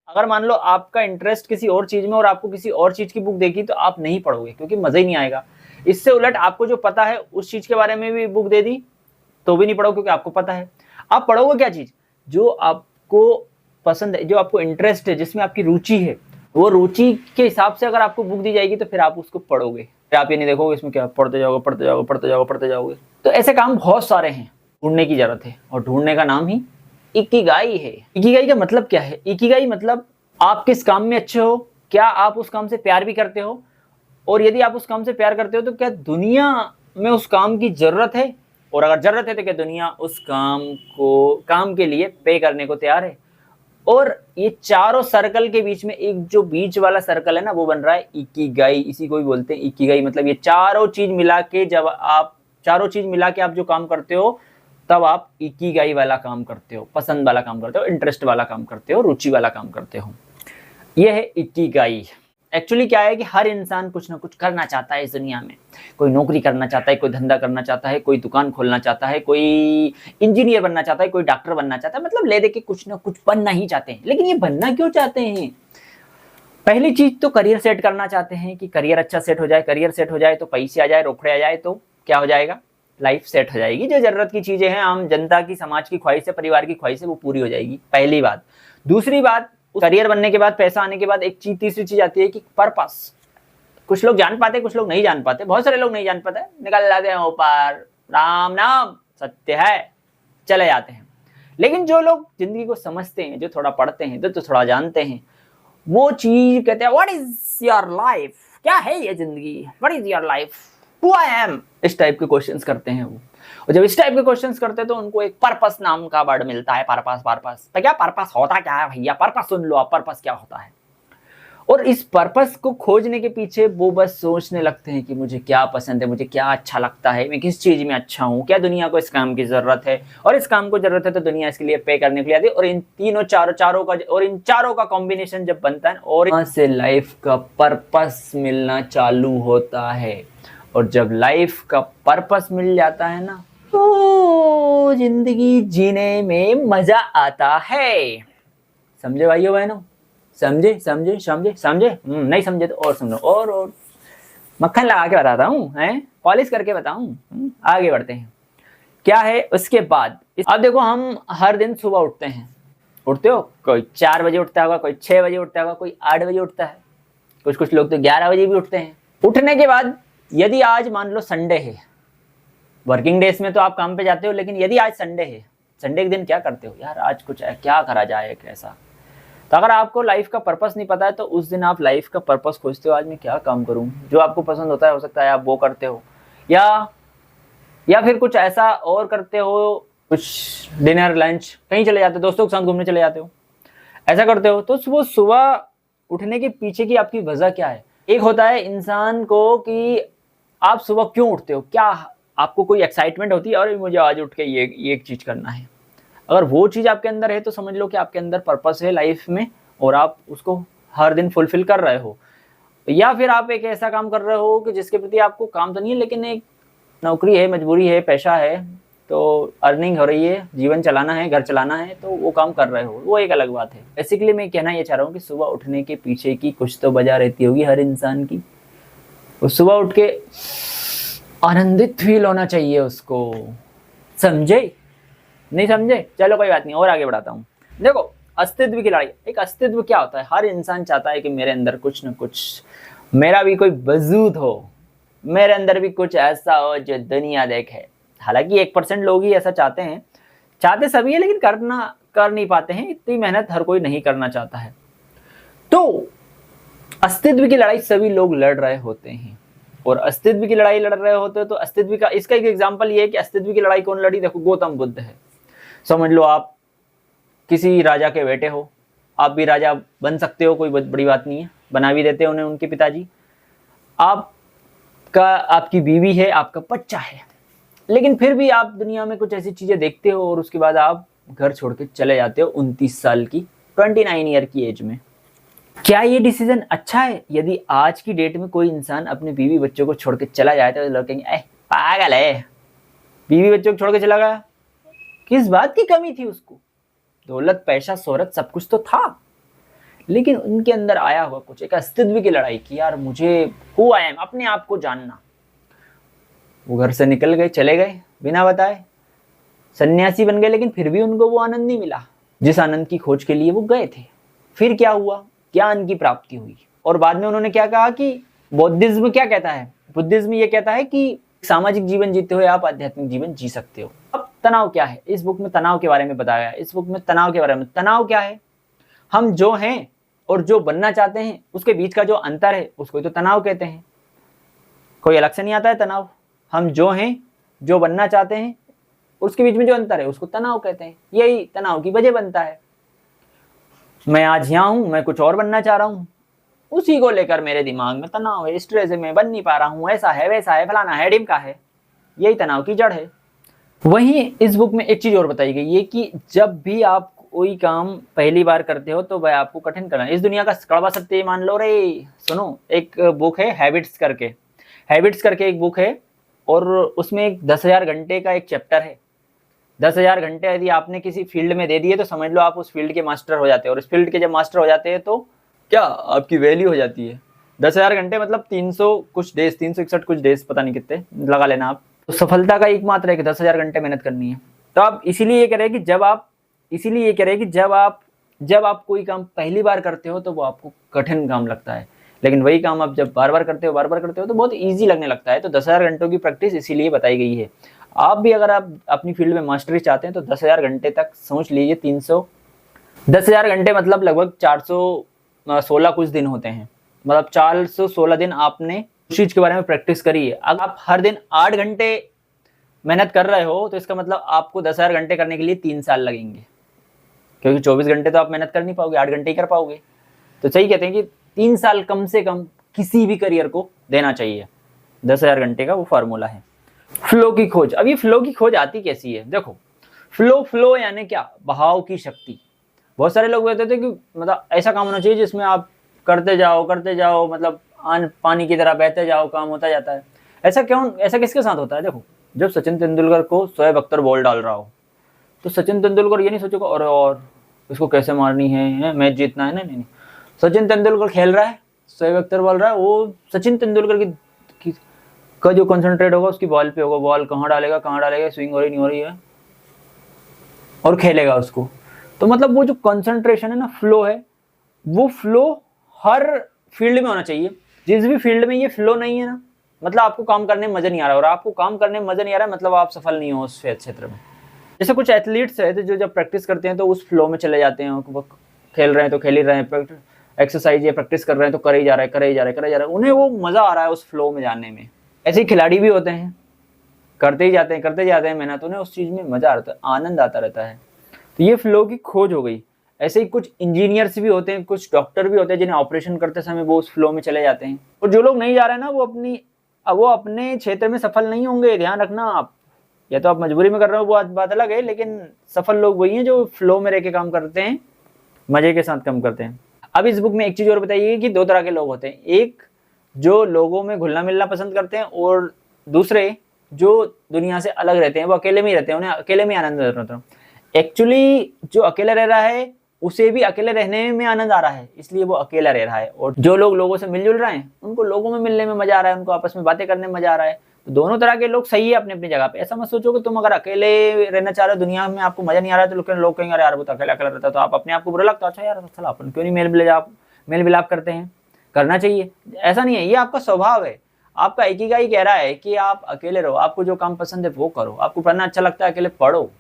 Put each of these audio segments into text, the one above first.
अगर मान लो आपका इंटरेस्ट किसी और चीज में और आपको किसी और चीज की बुक देखी तो आप नहीं पढ़ोगे क्योंकि मजा ही नहीं आएगा। इससे उलट आपको जो पता है उस चीज के बारे में भी बुक दे दी तो भी नहीं पढ़ोगे क्योंकि आपको पता है। आप पढ़ोगे क्या चीज? जो आपको पसंद है, जो आपको इंटरेस्ट है, जिसमें आपकी रुचि है, वो रुचि के हिसाब से अगर आपको बुक दी जाएगी तो फिर आप उसको पढ़ोगे। फिर आप ये नहीं देखोगे इसमें क्या पढ़ते जाओगे पढ़ते जाओगे पढ़ते जाओगे पढ़ते जाओगे। तो ऐसे काम बहुत सारे हैं, ढूंढने की जरूरत है और ढूंढने का नाम ही इकिगाई है। इकिगाई का मतलब क्या है? इकिगाई मतलब आप किस काम में अच्छे हो, क्या आप उस काम से प्यार भी करते हो, और यदि आप उस काम से प्यार करते हो तो क्या दुनिया में उस काम की जरूरत है, और अगर जरूरत है तो क्या दुनिया उस काम के लिए पे करने को तैयार है। और ये चारों सर्कल के बीच में एक जो बीच वाला सर्कल है ना वो बन रहा है इकिगाई। इसी को भी बोलते हैं इकिगाई। मतलब ये चारों चीज मिला के आप जो काम करते हो तब आप इकिगाई वाला काम करते हो, पसंद वाला काम करते हो, इंटरेस्ट वाला काम करते हो, रुचि वाला काम करते हो। ये है इकिगाई। एक्चुअली क्या है कि हर इंसान कुछ ना कुछ करना चाहता है इस दुनिया में। कोई नौकरी करना चाहता है, कोई धंधा करना चाहता है, कोई दुकान खोलना चाहता है, कोई इंजीनियर बनना चाहता है, कोई डॉक्टर बनना चाहता है। मतलब ले दे के कुछ ना कुछ बनना ही चाहते हैं। लेकिन ये बनना क्यों चाहते हैं? पहली चीज तो करियर सेट करना चाहते हैं कि करियर अच्छा सेट हो जाए। करियर सेट हो जाए तो पैसे आ जाए, रोकड़े आ जाए तो क्या हो जाएगा? लाइफ सेट हो जाएगी। जो जरूरत की चीजें हैं, आम जनता की, समाज की ख्वाहिश है, परिवार की ख्वाहिश है, वो पूरी हो जाएगी। पहली बात। दूसरी बात, करियर बनने के बाद, पैसा आने के बाद एक चीज, तीसरी चीज आती है कि पर्पस। कुछ लोग जान पाते, कुछ लोग नहीं जान पाते। बहुत सारे लोग नहीं जान पाते, निकल जाते हैं ऊपर, राम नाम सत्य है, चले जाते हैं। लेकिन जो लोग जिंदगी को समझते हैं, जो थोड़ा पढ़ते हैं, जो थोड़ा जानते हैं, वो चीज कहते हैं व्हाट इज योर लाइफ, क्या है ये जिंदगी, what is your life, who I am, इस टाइप के क्वेश्चंस करते हैं वो। और जब इस टाइप के क्वेश्चंस करते हैं तो उनको एक पर्पस नाम का वर्ड मिलता है। पर्पस तो क्या पर्पस होता क्या है भैया? पर्पस सुन लो आप, पर्पस क्या होता है। और इस पर्पस को खोजने के पीछे वो बस सोचने लगते हैं कि मुझे क्या पसंद है, मुझे क्या अच्छा लगता है, मैं किस चीज में अच्छा हूँ, क्या दुनिया को इस काम की जरूरत है, और इस काम को जरूरत है तो दुनिया इसके लिए पे करने के लिए आती है। और इन तीनों इन चारों का कॉम्बिनेशन जब बनता है और यहाँ से लाइफ का पर्पस मिलना चालू होता है। और जब लाइफ का पर्पस मिल जाता है ना तो जिंदगी जीने में मजा आता है। समझे भाइयों बहनों? समझे समझे समझे समझे? नहीं समझे तो और सुनो, और मक्खन लगा के बताता हूँ, हैं पॉलिश करके बताऊँ। आगे बढ़ते हैं। क्या है उसके बाद? अब देखो, हम हर दिन सुबह उठते हैं। उठते हो? कोई 4 बजे उठता होगा, कोई 6 बजे उठता होगा, कोई 8 बजे उठता है, कुछ लोग तो 11 बजे भी उठते हैं। उठने के बाद यदि आज मान लो संडे है, वर्किंग डेज में तो आप काम पे जाते हो, लेकिन यदि आज संडे है, संडे के दिन क्या करते हो? यार आज कुछ है, क्या करा जाए कैसा। तो अगर आपको लाइफ का पर्पस नहीं पता है तो उस दिन आप लाइफ का पर्पस खोजते हो। आज मैं क्या काम करूं? जो आपको पसंद होता है, हो सकता है आप वो करते हो, या फिर कुछ ऐसा और करते हो, कुछ डिनर लंच कहीं चले जाते हो, दोस्तों के साथ घूमने चले जाते हो, ऐसा करते हो। तो वो सुबह उठने के पीछे की आपकी वजह क्या है? एक होता है इंसान को कि आप सुबह क्यों उठते हो, क्या आपको कोई एक्साइटमेंट होती है और मुझे आज उठ के ये एक चीज करना है। अगर वो चीज आपके अंदर है तो समझ लो कि आपके अंदर पर्पस है लाइफ में और आप उसको हर दिन फुलफिल कर रहे हो। या फिर आप एक ऐसा काम कर रहे हो कि जिसके प्रति आपको काम तो नहीं है, लेकिन एक नौकरी है, मजबूरी है, पैसा है, तो अर्निंग हो रही है, जीवन चलाना है, घर चलाना है, तो वो काम कर रहे हो, वो एक अलग बात है। बेसिकली मैं कहना ये चाह रहा हूँ कि सुबह उठने के पीछे की कुछ तो वजह रहती होगी हर इंसान की। वो सुबह उठ के आनंदित फील होना चाहिए उसको। समझे? नहीं समझे? चलो कोई बात नहीं, और आगे बढ़ाता हूँ। देखो, अस्तित्व की लड़ाई। एक अस्तित्व क्या होता है? हर इंसान चाहता है कि मेरे अंदर कुछ न कुछ, मेरा भी कोई वजूद हो, मेरे अंदर भी कुछ ऐसा हो जो दुनिया देखे। हालांकि 1% लोग ही ऐसा चाहते हैं, चाहते सभी है लेकिन कर नहीं पाते हैं। इतनी मेहनत हर कोई नहीं करना चाहता है। तो अस्तित्व की लड़ाई सभी लोग लड़ रहे होते हैं, और अस्तित्व की लड़ाई लड़ रहे होते हैं तो अस्तित्व का, इसका एक एग्जाम्पल ये है कि अस्तित्व की लड़ाई कौन लड़ी? देखो, गौतम बुद्ध है। समझ लो आप किसी राजा के बेटे हो, आप भी राजा बन सकते हो, कोई बड़ी बात नहीं है, बना भी देते हैं उन्हें उनके पिताजी। आपकी बीवी है, आपका बच्चा है, लेकिन फिर भी आप दुनिया में कुछ ऐसी चीजें देखते हो और उसके बाद आप घर छोड़ के चले जाते हो 29 साल की, 29 ईयर की एज में। क्या ये डिसीजन अच्छा है? यदि आज की डेट में कोई इंसान अपने बीवी बच्चों को छोड़ के चला जाए तो लोग कहेंगे पागल है, बीवी बच्चों को छोड़ के चला गया, किस बात की कमी थी उसको? दौलत, पैसा, शोहरत सब कुछ तो था। लेकिन उनके अंदर आया हुआ कुछ एक अस्तित्व की लड़ाई की, यार मुझे हु आई एम, अपने आप को जानना। वो घर से निकल गए, चले गए बिना बताए, सन्यासी बन गए, लेकिन फिर भी उनको वो आनंद नहीं मिला जिस आनंद की खोज के लिए वो गए थे। फिर क्या हुआ, ज्ञान की प्राप्ति हुई, और बाद में उन्होंने क्या कहा कि बौद्धिज्म क्या कहता है, बुद्धिज्म ये कहता है कि सामाजिक जीवन जीते हुए आप आध्यात्मिक जीवन जी सकते हो। अब तनाव क्या है, इस बुक में तनाव के बारे में बताया गया है। इस बुक में तनाव के बारे में, तनाव क्या है, हम जो हैं और जो बनना चाहते हैं उसके बीच का जो अंतर है उसको तो तनाव कहते हैं। कोई अलग से नहीं आता है तनाव। हम जो हैं, जो बनना चाहते हैं, उसके बीच में जो अंतर है उसको तनाव कहते हैं। यही तनाव की वजह बनता है। मैं आज यहाँ हूं, मैं कुछ और बनना चाह रहा हूं, उसी को लेकर मेरे दिमाग में तनाव है, स्ट्रेस है, मैं बन नहीं पा रहा हूं, ऐसा है, वैसा है, फलाना है, ढिमका है। यही तनाव की जड़ है। वहीं इस बुक में एक चीज और बताई गई है कि जब भी आप कोई काम पहली बार करते हो तो वह आपको कठिन करना है। इस दुनिया का कड़वा सत्य मान लो रे। सुनो, एक बुक है हैबिट्स करके, हैबिट्स करके एक बुक है, और उसमें एक 10,000 घंटे का एक चैप्टर है। 10,000 घंटे यदि आपने किसी फील्ड में दे दिए तो समझ लो आप उस फील्ड के मास्टर हो जाते हैं, और उस फील्ड के जब मास्टर हो जाते हैं तो क्या आपकी वैल्यू हो जाती है। 10,000 घंटे मतलब 300 कुछ डेज, 361 कुछ डेज, पता नहीं कितने लगा लेना आप। तो सफलता का एकमात्र है कि 10,000 घंटे मेहनत करनी है। तो आप इसीलिए ये कह रहे हैं कि जब आप कोई काम पहली बार करते हो तो वो आपको कठिन काम लगता है, लेकिन वही काम आप जब बार बार करते हो तो बहुत ईजी लगने लगता है। तो 10,000 घंटों की प्रैक्टिस इसीलिए बताई गई है। आप भी अगर आप अपनी फील्ड में मास्टरी चाहते हैं तो 10,000 घंटे तक सोच लीजिए। 10,000 घंटे मतलब लगभग 416 कुछ दिन होते हैं, मतलब 416 दिन आपने उस चीज के बारे में प्रैक्टिस करी है। अगर आप हर दिन 8 घंटे मेहनत कर रहे हो तो इसका मतलब आपको 10,000 घंटे करने के लिए 3 साल लगेंगे, क्योंकि 24 घंटे तो आप मेहनत कर नहीं पाओगे, 8 घंटे ही कर पाओगे। तो सही कहते हैं कि 3 साल कम से कम किसी भी करियर को देना चाहिए। 10,000 घंटे का वो फार्मूला है। फ्लो की खोज। अब ये फ्लो की खोज आती कैसी है, देखो, फ्लो यानी क्या, बहाव की शक्ति। बहुत सारे लोग कहते थे कि मतलब ऐसा काम होना चाहिए जिसमें आप करते जाओ, मतलब पानी की तरह बहते जाओ, काम होता जाता है। ऐसा क्यों, ऐसा किसके साथ होता है? देखो, जब सचिन तेंदुलकर को शोएब अख्तर बॉल डाल रहा हो तो सचिन तेंदुलकर ये नहीं सोचेगा और इसको कैसे मारनी है, मैच जीतना है। नहीं, सचिन तेंदुलकर खेल रहा है, शोएब अख्तर बॉल रहा है, वो सचिन तेंदुलकर का जो कंसंट्रेट होगा उसकी बॉल पे होगा, बॉल कहाँ डालेगा, स्विंग हो रही नहीं हो रही है, और खेलेगा उसको। तो मतलब वो जो कंसंट्रेशन है ना, फ्लो है, वो फ्लो हर फील्ड में होना चाहिए। जिस भी फील्ड में ये फ्लो नहीं है ना, मतलब आपको काम करने में मजा नहीं आ रहा, और आपको काम करने में मजा नहीं आ रहा है मतलब आप सफल नहीं हो उस क्षेत्र में। जैसे कुछ एथलीट्स है जो जब प्रैक्टिस करते हैं तो उस फ्लो में चले जाते हैं, वो खेल रहे हैं तो खेल ही रहे हैं, एक्सरसाइज या प्रैक्टिस कर रहे हैं तो करे ही जा रहे हैं, उन्हें वो मजा आ रहा है उस फ्लो में जाने में। ऐसे ही खिलाड़ी भी होते हैं, करते ही जाते हैं मेहनत, उन्हें उस चीज में मजा आता है, आनंद आता रहता है। तो ये फ्लो की खोज हो गई। ऐसे ही कुछ इंजीनियर्स भी होते हैं, कुछ डॉक्टर भी होते हैं जिन्हें ऑपरेशन करते समय वो उस फ्लो में चले जाते हैं। और जो लोग नहीं जा रहे हैं ना, वो अपने क्षेत्र में सफल नहीं होंगे, ध्यान रखना आप। या तो आप मजबूरी में कर रहे हो, वो बात अलग है, लेकिन सफल लोग वही हैं जो फ्लो में रह के काम करते हैं, मजे के साथ काम करते हैं। अब इस बुक में एक चीज और बताइए कि 2 तरह के लोग होते हैं, एक जो लोगों में घुलना मिलना पसंद करते हैं, और दूसरे जो दुनिया से अलग रहते हैं, वो अकेले में ही रहते हैं, उन्हें अकेले में आनंद आता है। एक्चुअली जो अकेला रह रहा है उसे भी अकेले रहने में आनंद आ रहा है, इसलिए वो अकेला रह रहा है। और जो लोग लोगों से मिलजुल रहे हैं उनको लोगों में मिलने में मजा आ रहा है, उनको आपस में बातें करने में मजा आ रहा है। तो दोनों तरह के लोग सही है अपनी अपनी जगह पे। ऐसा मत सोचो कि तुम अगर अकेले रहना चाह रहे हो, दुनिया में आपको मजा नहीं आ रहा है, तो लोग कहेंगे अरे यार वो तो अकेला रहता है, तो आप अपने आप को बुरा लगता है, अच्छा यार चलो अपन क्यों नहीं मेल मिलाप करते हैं, करना चाहिए। ऐसा नहीं है, ये आपका स्वभाव है। आपका इकिगाई कह रहा है कि आप अकेले रहो, आपको जो काम पसंद है वो करो, आपको पढ़ना अच्छा लगता है अकेले पढ़ो।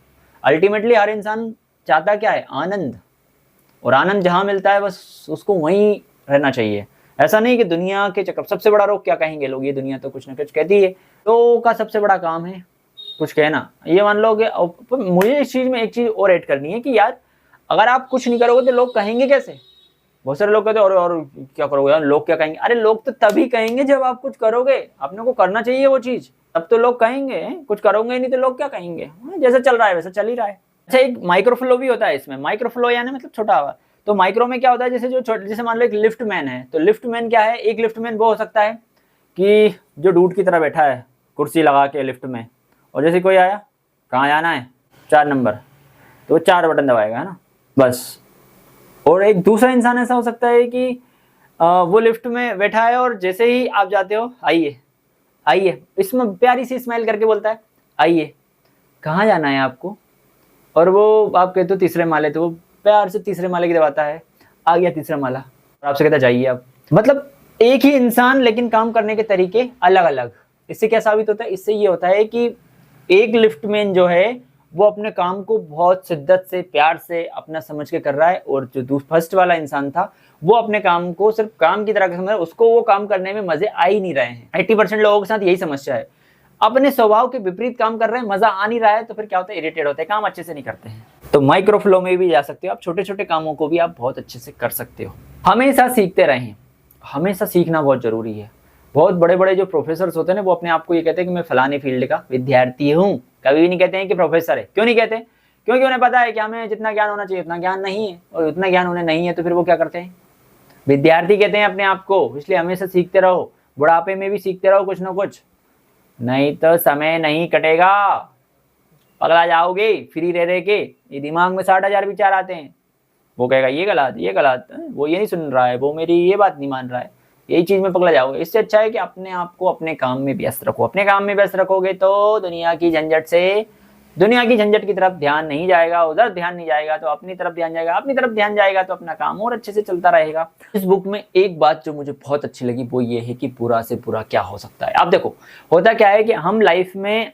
अल्टीमेटली हर इंसान चाहता क्या है, आनंद, और आनंद जहां मिलता है बस उसको वहीं रहना चाहिए। ऐसा नहीं कि दुनिया के चक्कर। सबसे बड़ा रोग क्या कहेंगे लोग, ये दुनिया तो कुछ ना कुछ कहती है, तो का सबसे बड़ा काम है कुछ कहना, ये मान लो कि मुझे इस चीज में एक चीज और ऐड करनी है कि यार अगर आप कुछ नहीं करोगे तो लोग कहेंगे कैसे। बहुत सारे लोग कहते हैं और क्या करोगे यार, लोग क्या कहेंगे। अरे लोग तो तभी कहेंगे जब आप कुछ करोगे, अपने को करना चाहिए वो चीज, तब तो लोग कहेंगे। कुछ करोगे नहीं तो लोग क्या कहेंगे, जैसा चल रहा है वैसा चल ही रहा है। अच्छा, एक माइक्रोफ्लो भी होता है इसमें। माइक्रोफ्लो यानी मतलब छोटा हवा। तो माइक्रो में क्या होता है, जैसे मान लो एक लिफ्ट मैन है, तो लिफ्ट मैन क्या है, एक लिफ्ट मैन वो हो सकता है कि जो डूड की तरह बैठा है कुर्सी लगा के लिफ्ट में, और जैसे कोई आया कहाँ जाना है 4 नंबर, तो वो 4 बटन दबाएगा, है ना, बस। और एक दूसरा इंसान ऐसा हो सकता है कि वो लिफ्ट में बैठा है और जैसे ही आप जाते हो, आइए आइए, इसमें प्यारी सी स्माइल करके बोलता है आइए, कहाँ जाना है आपको, और वो आप कहते हो तीसरे माले, तो वो प्यार से तीसरे माले की दबाता है, आ गया तीसरा माला, और आपसे कहता है जाइए आप। मतलब एक ही इंसान लेकिन काम करने के तरीके अलग अलग। इससे क्या साबित होता है? इससे ये होता है कि एक लिफ्टमैन जो है वो अपने काम को बहुत शिद्दत से, प्यार से, अपना समझ के कर रहा है, और जो फर्स्ट वाला इंसान था वो अपने काम को सिर्फ काम की तरह समझ रहा है, उसको वो काम करने में मजे आ ही नहीं रहे हैं। 80% लोगों के साथ यही समस्या है, अपने स्वभाव के विपरीत काम कर रहे हैं, मजा आ नहीं रहा है, तो फिर क्या होता है, इरिटेट होते हैं, काम अच्छे से नहीं करते हैं। तो माइक्रो फ्लो में भी जा सकते हो आप, छोटे छोटे कामों को भी आप बहुत अच्छे से कर सकते हो। हमेशा सीखते रहें, हमेशा सीखना बहुत जरूरी है। बहुत बड़े बड़े जो प्रोफेसर होते हैं ना, वो अपने आप को ये कहते हैं कि मैं फलाने फील्ड का विद्यार्थी हूँ, कभी भी नहीं कहते हैं कि प्रोफेसर है। क्यों नहीं कहते? क्योंकि उन्हें पता है कि हमें जितना ज्ञान होना चाहिए उतना ज्ञान नहीं है, और उतना ज्ञान उन्हें नहीं है, तो फिर वो क्या करते हैं, विद्यार्थी कहते हैं अपने आप को। इसलिए हमेशा सीखते रहो, बुढ़ापे में भी सीखते रहो कुछ ना कुछ, नहीं तो समय नहीं कटेगा, पगला जाओगे फ्री रह रह के। ये दिमाग में 60,000 विचार आते हैं, वो कहेगा ये गलत, ये गलत, वो ये नहीं सुन रहा है, वो मेरी ये बात नहीं मान रहा है, यही चीज में पगला जाओगे। इससे अच्छा है कि अपने आप को अपने काम में व्यस्त रखो। अपने काम में व्यस्त रखोगे तो दुनिया की झंझट की तरफ ध्यान नहीं जाएगा, उधर ध्यान नहीं जाएगा, तो अपनी तरफ ध्यान जाएगा, अपनी तरफ ध्यान जाएगा तो अपना काम और अच्छे से चलता रहेगा। इस बुक में एक बात जो मुझे बहुत अच्छी लगी वो ये है कि बुरा से बुरा क्या हो सकता है। आप देखो, होता क्या है कि हम लाइफ में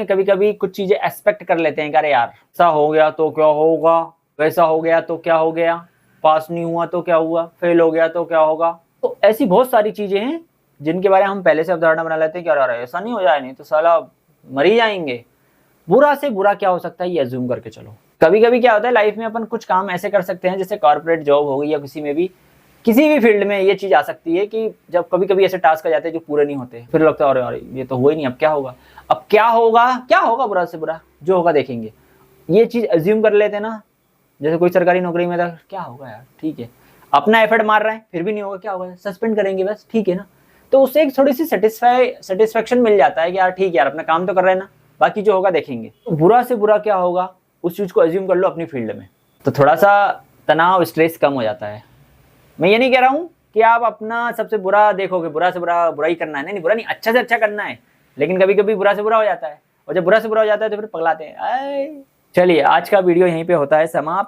कभी कभी कुछ चीजें एक्सपेक्ट कर लेते हैं कि अरे यार ऐसा हो गया तो क्या होगा, वैसा हो गया तो क्या हो गया, पास नहीं हुआ तो क्या हुआ, फेल हो गया तो क्या होगा। तो ऐसी बहुत सारी चीजें हैं जिनके बारे में हम पहले से अवधारणा बना लेते हैं कि अरे ऐसा नहीं हो जाए, नहीं तो साला मर ही जाएंगे। बुरा से बुरा क्या हो सकता है ये अज्यूम करके चलो। कभी कभी क्या होता है लाइफ में, अपन कुछ काम ऐसे कर सकते हैं, जैसे कॉर्पोरेट जॉब हो गई या किसी भी फील्ड में ये चीज आ सकती है कि जब कभी कभी ऐसे टास्क आ जाते हैं जो पूरे नहीं होते, फिर लगता है अरे ये तो हुआ ही नहीं, अब क्या होगा, अब क्या होगा बुरा से बुरा जो होगा देखेंगे, ये चीज अज्यूम कर लेते हैं ना। जैसे कोई सरकारी नौकरी में था, क्या होगा यार, ठीक है, अपना एफर्ट मार रहे हैं फिर भी नहीं होगा, क्या होगा, सस्पेंड करेंगे बस, ठीक है ना। तो उससे एक थोड़ी सी सेटिस्फेक्शन मिल जाता है कि यार ठीक है यार, अपना काम तो कर रहे हैं ना, बाकी जो होगा देखेंगे। तो बुरा से बुरा क्या होगा उस चीज को अज्यूम कर लो अपनी फील्ड में, तो थोड़ा सा तनाव, स्ट्रेस कम हो जाता है। मैं ये नहीं कह रहा हूँ कि आप अपना सबसे बुरा देखोगे, बुरा से बुरा बुरा ही करना है, नहीं बुरा नहीं, अच्छा से अच्छा करना है, लेकिन कभी कभी बुरा से बुरा हो जाता है, और जब बुरा से बुरा हो जाता है तो फिर पगलाते हैं। चलिए आज का वीडियो यहीं पे होता है समाप्त।